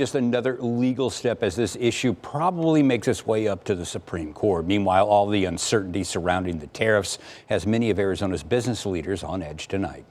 Just another legal step as this issue probably makes its way up to the Supreme Court. Meanwhile, all the uncertainty surrounding the tariffs has many of Arizona's business leaders on edge tonight.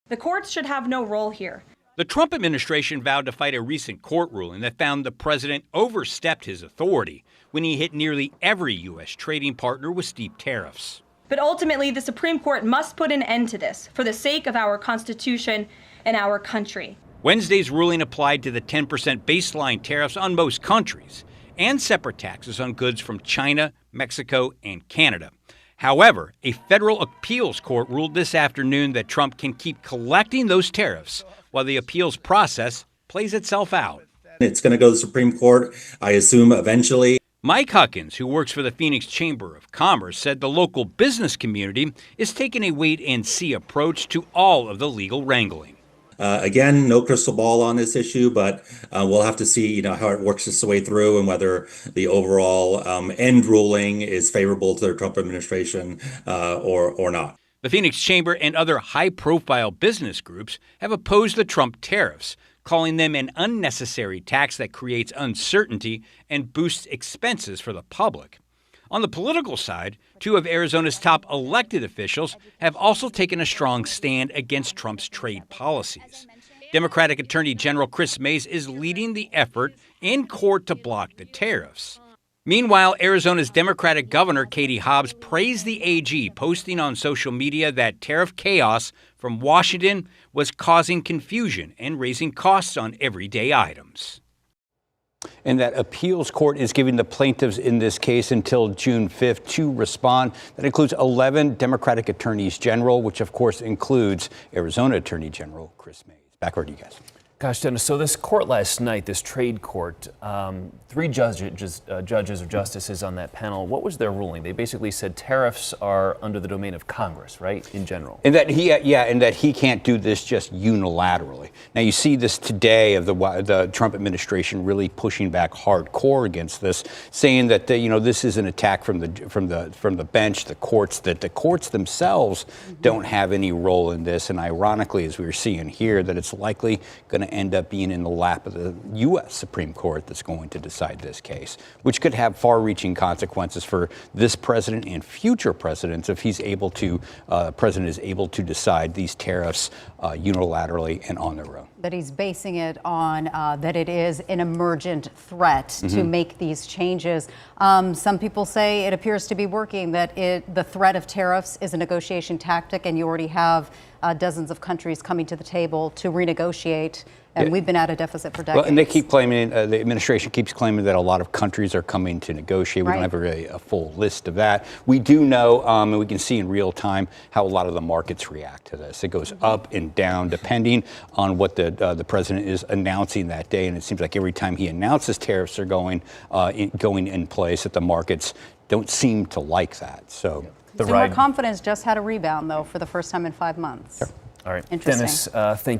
The courts should have no role here. The Trump administration vowed to fight a recent court ruling that found the president overstepped his authority when he hit nearly every U.S. trading partner with steep tariffs. But ultimately, the Supreme Court must put an end to this for the sake of our Constitution and our country. Wednesday's ruling applied to the 10% baseline tariffs on most countries and separate taxes on goods from China, Mexico, and Canada. However, a federal appeals court ruled this afternoon that Trump can keep collecting those tariffs while the appeals process plays itself out. It's going to go to the Supreme Court, I assume, eventually. Mike Huckins, who works for the Phoenix Chamber of Commerce, said the local business community is taking a wait-and-see approach to all of the legal wrangling. Again, no crystal ball on this issue, but we'll have to see, how it works its way through and whether the overall end ruling is favorable to the Trump administration or not. The Phoenix Chamber and other high-profile business groups have opposed the Trump tariffs, calling them an unnecessary tax that creates uncertainty and boosts expenses for the public. On the political side, two of Arizona's top elected officials have also taken a strong stand against Trump's trade policies. Democratic Attorney General Chris Mays is leading the effort in court to block the tariffs. Meanwhile, Arizona's Democratic Governor Katie Hobbs praised the AG, posting on social media that tariff chaos from Washington was causing confusion and raising costs on everyday items. And that appeals court is giving the plaintiffs in this case until June 5th to respond. That includes 11 Democratic attorneys general, which of course includes Arizona Attorney General Chris Mays. Back over to you guys. Gosh, Dennis, so this court last night, this trade court, three judges or justices on that panel, what was their ruling? They basically said tariffs are under the domain of Congress, right, in general? And that he can't do this just unilaterally. Now you see this today of the Trump administration really pushing back hardcore against this, saying that this is an attack from the bench, the courts, that the courts themselves don't have any role in this. And ironically, as we were seeing here, that it's likely going to end up being in the lap of the U.S. Supreme Court that's going to decide this case, which could have far-reaching consequences for this president and future presidents if president is able to decide these tariffs unilaterally and on their own. That he's basing it on that it is an emergent threat to make these changes. Some people say it appears to be working, that the threat of tariffs is a negotiation tactic, and you already have dozens of countries coming to the table to renegotiate. And we've been at a deficit for decades. Well, and they keep claiming, the administration keeps claiming that a lot of countries are coming to negotiate. We don't have a full list of that. We do know, and we can see in real time, how a lot of the markets react to this. It goes up and down depending on what the president is announcing that day. And it seems like every time he announces tariffs are going in place, that the markets don't seem to like that. So Consumer confidence just had a rebound, though, for the first time in 5 months. Sure. All right, Interesting. Dennis, thank you.